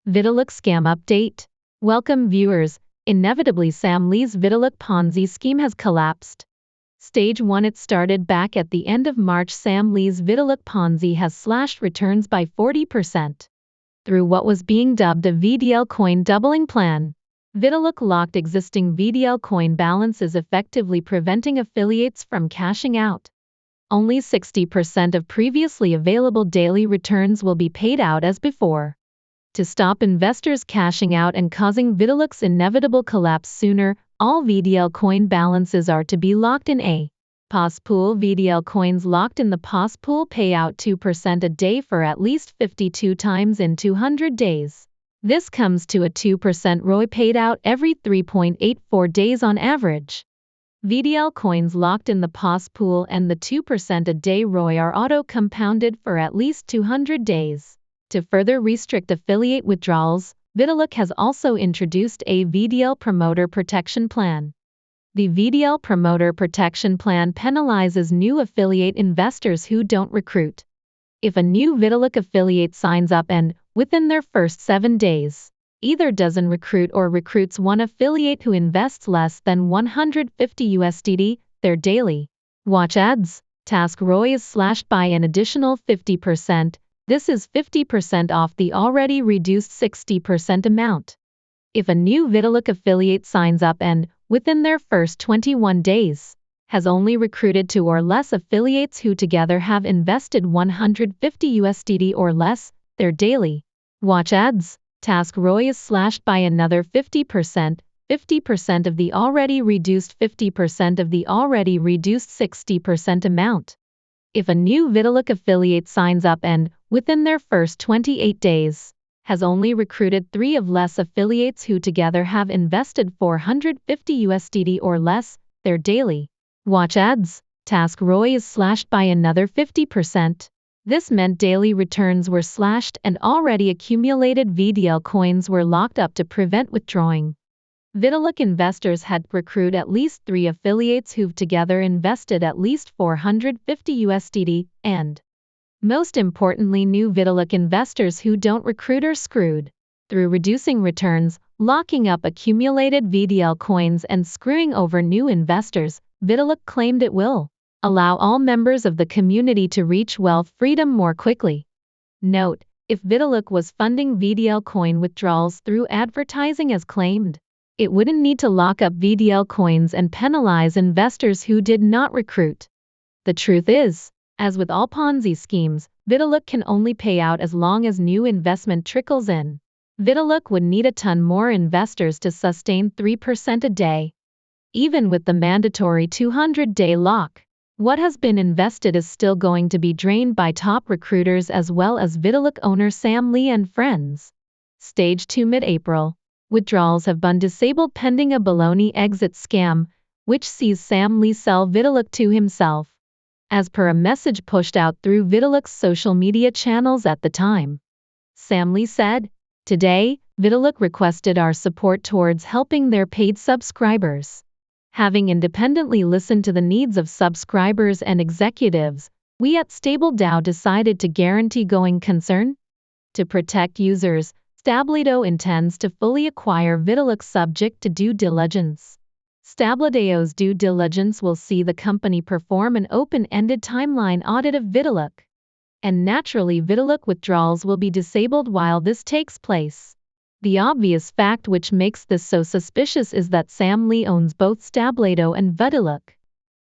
VidiLook scam update. Welcome viewers. Inevitably Sam Lee's VidiLook Ponzi scheme has collapsed. Stage 1. It started back at the end of March. Sam Lee's VidiLook Ponzi has slashed returns by 40% through what was being dubbed a VDL coin doubling plan. VidiLook locked existing VDL coin balances, effectively preventing affiliates from cashing out. Only 60% of previously available daily returns will be paid out as before. To stop investors cashing out and causing VidiLook's inevitable collapse sooner, all VDL coin balances are to be locked in a POS pool. VDL coins locked in the POS pool pay out 2% a day for at least 52 times in 200 days. This comes to a 2% ROI paid out every 3.84 days on average. VDL coins locked in the POS pool and the 2% a day ROI are auto-compounded for at least 200 days. To further restrict affiliate withdrawals, VidiLook has also introduced a VDL Promoter Protection Plan. The VDL Promoter Protection Plan penalizes new affiliate investors who don't recruit. If a new VidiLook affiliate signs up and, within their first 7 days, either doesn't recruit or recruits one affiliate who invests less than $150, their daily watch ads task ROI is slashed by an additional 50%. This is 50% off the already reduced 60% amount. If a new VidiLook affiliate signs up and, within their first 21 days, has only recruited 2 or less affiliates who together have invested $150 or less, their daily watch ads task ROI is slashed by another 50%, 50% of the already reduced 50% of the already reduced 60% amount. If a new VidiLook affiliate signs up and, within their first 28 days, has only recruited 3 of less affiliates who together have invested $450 or less, their daily watch ads task ROI is slashed by another 50%. This meant daily returns were slashed and already accumulated VDL coins were locked up to prevent withdrawing. VidiLook investors had to recruit at least 3 affiliates who've together invested at least $450, and, most importantly, new VidiLook investors who don't recruit are screwed. Through reducing returns, locking up accumulated VDL coins and screwing over new investors, VidiLook claimed it will allow all members of the community to reach wealth freedom more quickly. Note: if VidiLook was funding VDL coin withdrawals through advertising as claimed, it wouldn't need to lock up VDL coins and penalize investors who did not recruit. The truth is, as with all Ponzi schemes, VidiLook can only pay out as long as new investment trickles in. VidiLook would need a ton more investors to sustain 3% a day. Even with the mandatory 200-day lock, what has been invested is still going to be drained by top recruiters as well as VidiLook owner Sam Lee and friends. Stage 2. Mid-April. Withdrawals have been disabled pending a baloney exit scam, which sees Sam Lee sell VidiLook to himself. As per a message pushed out through VidiLook's social media channels at the time, Sam Lee said, "Today, VidiLook requested our support towards helping their paid subscribers. Having independently listened to the needs of subscribers and executives, we at StableDAO decided to guarantee going concern. To protect users, StableDAO intends to fully acquire VidiLook subject to due diligence. StableDAO's due diligence will see the company perform an open-ended timeline audit of VidiLook. And naturally VidiLook withdrawals will be disabled while this takes place." The obvious fact which makes this so suspicious is that Sam Lee owns both StableDAO and VidiLook.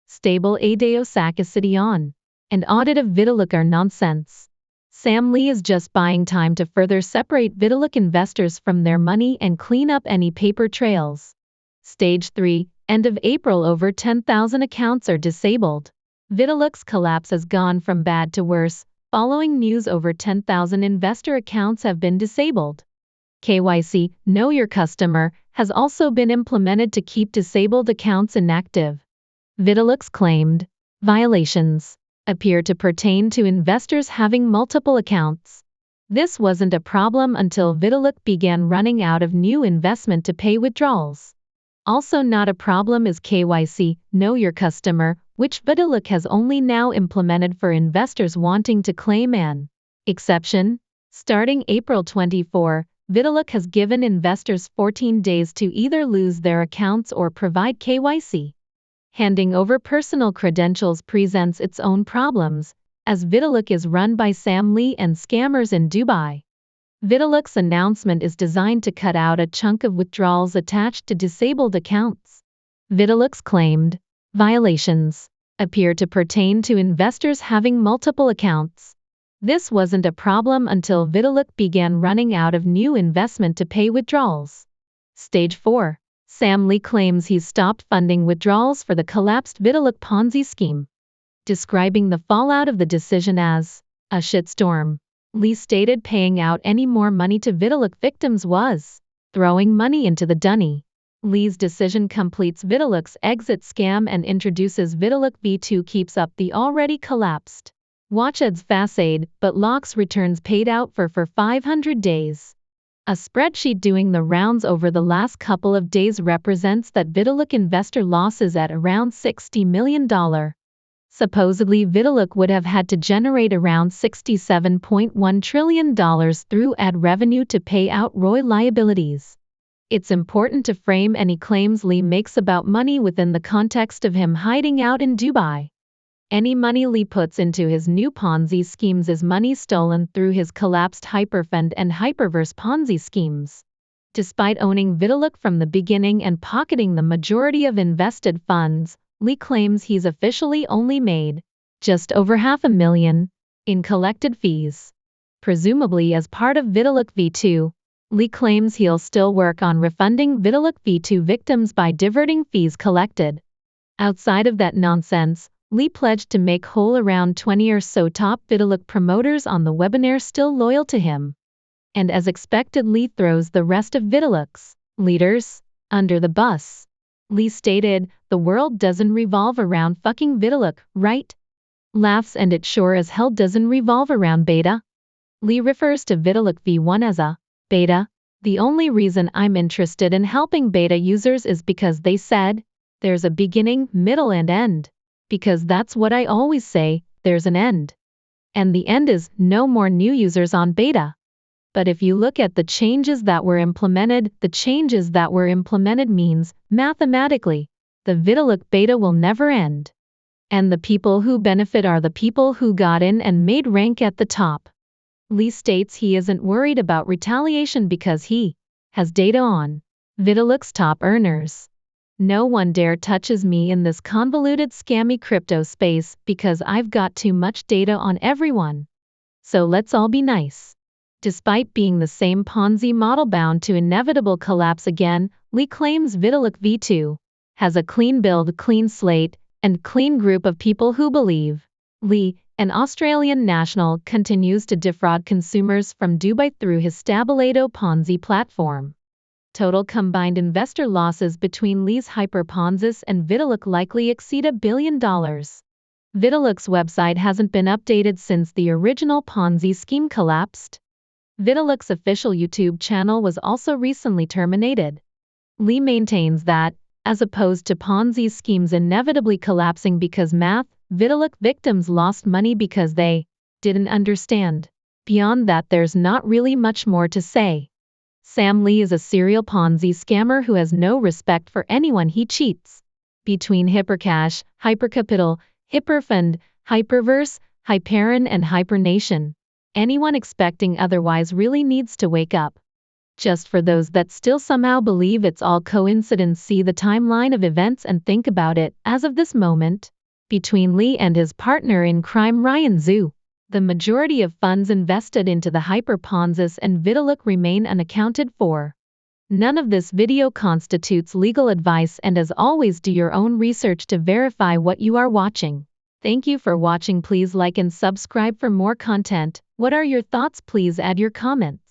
StableDAO Sakasition and audit of VidiLook are nonsense. Sam Lee is just buying time to further separate VidiLook investors from their money and clean up any paper trails. Stage 3. End of April, over 10,000 accounts are disabled. VidiLook's collapse has gone from bad to worse. Following news, over 10,000 investor accounts have been disabled. KYC, Know Your Customer, has also been implemented to keep disabled accounts inactive. VidiLook's claimed violations appear to pertain to investors having multiple accounts. This wasn't a problem until VidiLook began running out of new investment to pay withdrawals. Also not a problem is KYC, Know Your Customer, which VidiLook has only now implemented for investors wanting to claim an exception. Starting April 24, VidiLook has given investors 14 days to either lose their accounts or provide KYC. Handing over personal credentials presents its own problems, as VidiLook is run by Sam Lee and scammers in Dubai. VidiLook's announcement is designed to cut out a chunk of withdrawals attached to disabled accounts. VidiLook's claimed violations appear to pertain to investors having multiple accounts. This wasn't a problem until VidiLook began running out of new investment to pay withdrawals. Stage 4. Sam Lee claims he's stopped funding withdrawals for the collapsed VidiLook Ponzi scheme. Describing the fallout of the decision as a shitstorm, Lee stated paying out any more money to VidiLook victims was throwing money into the dunny. Lee's decision completes VidiLook's exit scam and introduces VidiLook V2 keeps up the already collapsed WatchEd's facade, but locks returns paid out for 500 days. A spreadsheet doing the rounds over the last couple of days represents that VidiLook investor losses at around $60 million. Supposedly VidiLook would have had to generate around $67.1 trillion through ad revenue to pay out ROI liabilities. It's important to frame any claims Lee makes about money within the context of him hiding out in Dubai. Any money Lee puts into his new Ponzi schemes is money stolen through his collapsed Hyperfund and Hyperverse Ponzi schemes. Despite owning VidiLook from the beginning and pocketing the majority of invested funds, Lee claims he's officially only made just over $500,000 in collected fees. Presumably as part of VidiLook V2, Lee claims he'll still work on refunding VidiLook V2 victims by diverting fees collected. Outside of that nonsense, Lee pledged to make whole around 20 or so top VidiLook promoters on the webinar still loyal to him. And as expected, Lee throws the rest of VidiLook's leaders under the bus. Lee stated, "The world doesn't revolve around fucking VidiLook, right? Laughs, and it sure as hell doesn't revolve around beta." Lee refers to VidiLook V1 as a beta. "The only reason I'm interested in helping beta users is because they said there's a beginning, middle, and end. Because that's what I always say, there's an end. And the end is no more new users on beta. But if you look at the changes that were implemented, means, mathematically, the VidiLook beta will never end. And the people who benefit are the people who got in and made rank at the top." Lee states he isn't worried about retaliation because he has data on VidiLook's top earners. "No one dare touches me in this convoluted scammy crypto space because I've got too much data on everyone. So let's all be nice." Despite being the same Ponzi model bound to inevitable collapse again, Lee claims VidiLook V2 has a clean build, clean slate, and clean group of people who believe. Lee, an Australian national, continues to defraud consumers from Dubai through his Stabledo Ponzi platform. Total combined investor losses between Lee's Hyperponzis and VidiLook likely exceed $1 billion. VidiLook's website hasn't been updated since the original Ponzi scheme collapsed. VidiLook's official YouTube channel was also recently terminated. Lee maintains that, as opposed to Ponzi schemes inevitably collapsing because VidiLook victims lost money because they didn't understand. Beyond that, there's not really much more to say. Sam Lee is a serial Ponzi scammer who has no respect for anyone he cheats. Between Hypercash, Hypercapital, Hyperfund, Hyperverse, Hyperion, and Hypernation, anyone expecting otherwise really needs to wake up. Just for those that still somehow believe it's all coincidence, see the timeline of events and think about it. As of this moment, between Lee and his partner in crime Ryan Zhu, the majority of funds invested into the Hyperponzis and VidiLook remain unaccounted for. None of this video constitutes legal advice, and as always, do your own research to verify what you are watching. Thank you for watching. Please like and subscribe for more content. What are your thoughts? Please add your comments.